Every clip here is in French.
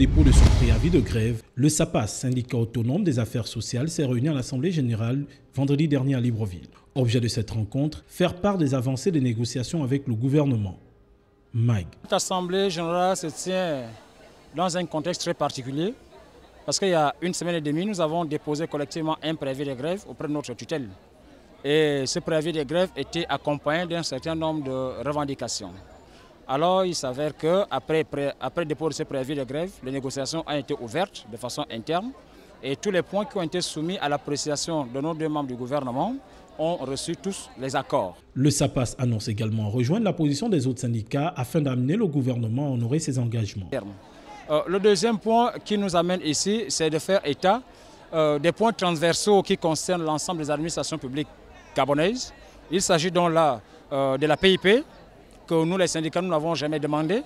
dépôt de son préavis de grève, le SAPAS, syndicat autonome des affaires sociales, s'est réuni à l'Assemblée générale vendredi dernier à Libreville. Objet de cette rencontre, faire part des avancées des négociations avec le gouvernement. Mike. Cette Assemblée générale se tient dans un contexte très particulier parce qu'il y a une semaine et demie, nous avons déposé collectivement un préavis de grève auprès de notre tutelle. Et ce préavis de grève était accompagné d'un certain nombre de revendications. Alors il s'avère qu'après le dépôt de ce préavis de grève, les négociations ont été ouvertes de façon interne et tous les points qui ont été soumis à l'appréciation de nos deux membres du gouvernement ont reçu tous les accords. Le SAPAS annonce également rejoindre la position des autres syndicats afin d'amener le gouvernement à honorer ses engagements. Le deuxième point qui nous amène ici, c'est de faire état des points transversaux qui concernent l'ensemble des administrations publiques gabonaises. Il s'agit donc là de la PIP, que nous les syndicats nous n'avons jamais demandé,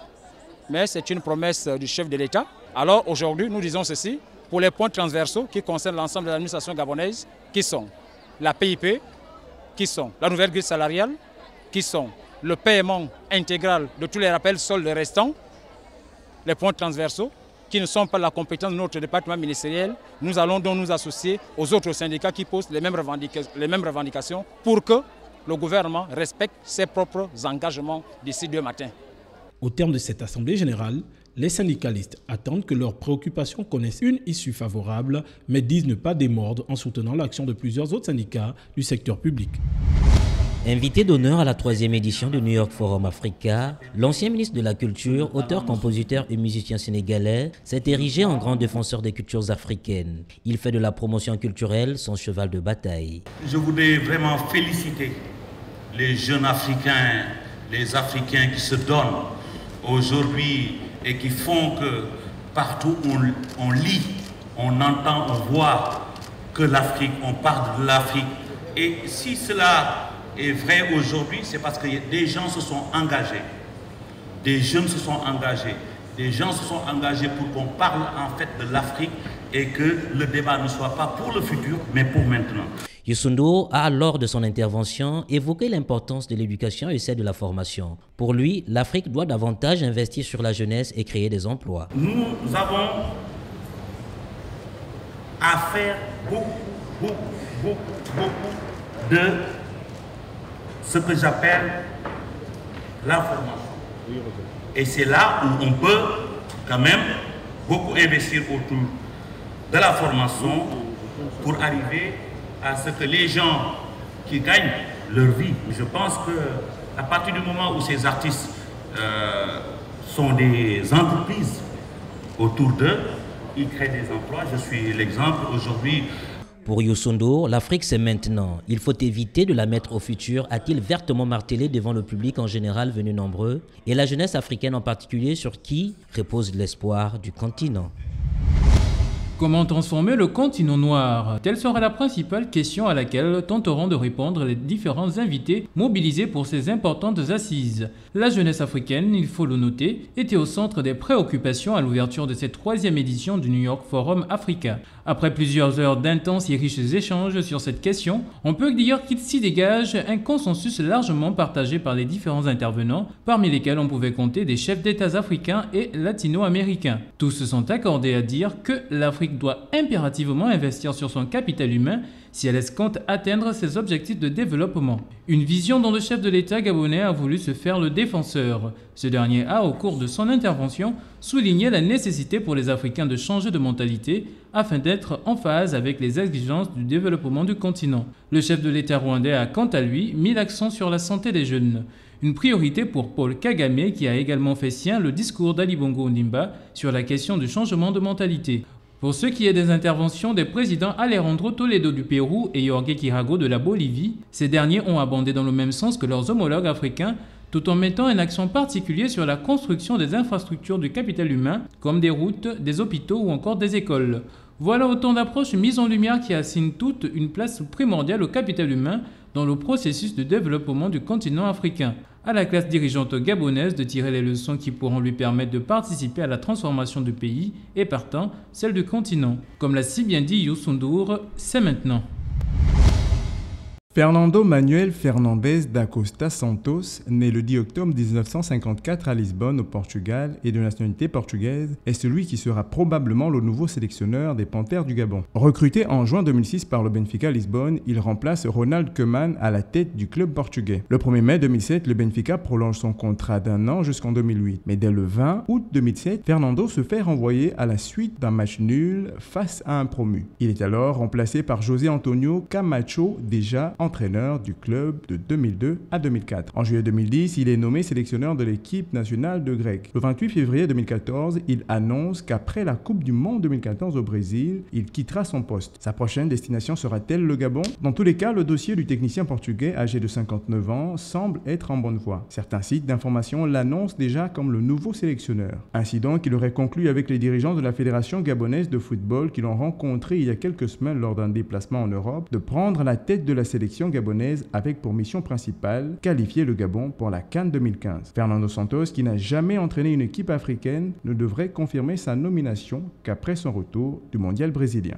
mais c'est une promesse du chef de l'État. Alors aujourd'hui, nous disons ceci, pour les points transversaux qui concernent l'ensemble des administrations gabonaises, qui sont la PIP, qui sont la nouvelle grille salariale, qui sont le paiement intégral de tous les rappels soldes restants, les points transversaux, qui ne sont pas la compétence de notre département ministériel. Nous allons donc nous associer aux autres syndicats qui posent les mêmes revendications pour que le gouvernement respecte ses propres engagements d'ici demain matin. Au terme de cette assemblée générale, les syndicalistes attendent que leurs préoccupations connaissent une issue favorable, mais disent ne pas démordre en soutenant l'action de plusieurs autres syndicats du secteur public. Invité d'honneur à la 3e édition du New York Forum Africa, l'ancien ministre de la Culture, auteur, compositeur et musicien sénégalais, s'est érigé en grand défenseur des cultures africaines. Il fait de la promotion culturelle son cheval de bataille. Je voudrais vraiment féliciter les jeunes Africains, les Africains qui se donnent aujourd'hui et qui font que partout on lit, on entend, on voit que l'Afrique, on parle de l'Afrique. Et si cela est vrai aujourd'hui, c'est parce que des gens se sont engagés, des jeunes se sont engagés, des gens se sont engagés pour qu'on parle en fait de l'Afrique et que le débat ne soit pas pour le futur, mais pour maintenant. Youssou N'Dour a, lors de son intervention, évoqué l'importance de l'éducation et celle de la formation. Pour lui, l'Afrique doit davantage investir sur la jeunesse et créer des emplois. Nous avons à faire beaucoup de ce que j'appelle la formation. Et c'est là où on peut quand même beaucoup investir autour de la formation pour arriver à ce que les gens qui gagnent leur vie. Je pense qu'à partir du moment où ces artistes sont des entreprises autour d'eux, ils créent des emplois. Je suis l'exemple aujourd'hui. Pour Youssou N'Dour, l'Afrique c'est maintenant. Il faut éviter de la mettre au futur, a-t-il vertement martelé devant le public en général venu nombreux, et la jeunesse africaine en particulier sur qui repose l'espoir du continent. Comment transformer le continent noir? Telle sera la principale question à laquelle tenteront de répondre les différents invités mobilisés pour ces importantes assises. La jeunesse africaine, il faut le noter, était au centre des préoccupations à l'ouverture de cette 3e édition du New York Forum Africa. Après plusieurs heures d'intenses et riches échanges sur cette question, on peut dire qu'il s'y dégage un consensus largement partagé par les différents intervenants, parmi lesquels on pouvait compter des chefs d'État africains et latino-américains. Tous se sont accordés à dire que l'Afrique doit impérativement investir sur son capital humain si elle escompte atteindre ses objectifs de développement. Une vision dont le chef de l'État gabonais a voulu se faire le défenseur. Ce dernier a, au cours de son intervention, souligné la nécessité pour les Africains de changer de mentalité afin d'être en phase avec les exigences du développement du continent. Le chef de l'État rwandais a, quant à lui, mis l'accent sur la santé des jeunes. Une priorité pour Paul Kagame qui a également fait sien le discours d'Ali Bongo Ondimba sur la question du changement de mentalité. Pour ce qui est des interventions des présidents Alejandro Toledo du Pérou et Jorge Chirago de la Bolivie, ces derniers ont abondé dans le même sens que leurs homologues africains, tout en mettant un accent particulier sur la construction des infrastructures du capital humain, comme des routes, des hôpitaux ou encore des écoles. Voilà autant d'approches mises en lumière qui assignent toutes une place primordiale au capital humain dans le processus de développement du continent africain. À la classe dirigeante gabonaise de tirer les leçons qui pourront lui permettre de participer à la transformation du pays et partant celle du continent. Comme l'a si bien dit Youssou N'Dour, c'est maintenant. Fernando Manuel Fernandes da Costa Santos, né le 10 octobre 1954 à Lisbonne au Portugal et de nationalité portugaise, est celui qui sera probablement le nouveau sélectionneur des Panthères du Gabon. Recruté en juin 2006 par le Benfica Lisbonne, il remplace Ronald Koeman à la tête du club portugais. Le 1er mai 2007, le Benfica prolonge son contrat d'1 an jusqu'en 2008. Mais dès le 20 août 2007, Fernando se fait renvoyer à la suite d'un match nul face à un promu. Il est alors remplacé par José Antonio Camacho, déjà entraîneur du club de 2002 à 2004. En juillet 2010, il est nommé sélectionneur de l'équipe nationale de Grec. Le 28 février 2014, il annonce qu'après la Coupe du Monde 2014 au Brésil, il quittera son poste. Sa prochaine destination sera-t-elle le Gabon? Dans tous les cas, le dossier du technicien portugais âgé de 59 ans semble être en bonne voie. Certains sites d'information l'annoncent déjà comme le nouveau sélectionneur. Ainsi donc, il aurait conclu avec les dirigeants de la Fédération gabonaise de football qui l'ont rencontré il y a quelques semaines lors d'un déplacement en Europe de prendre la tête de la sélection gabonaise avec pour mission principale qualifier le Gabon pour la CAN 2015. Fernando Santos, qui n'a jamais entraîné une équipe africaine, ne devrait confirmer sa nomination qu'après son retour du mondial brésilien.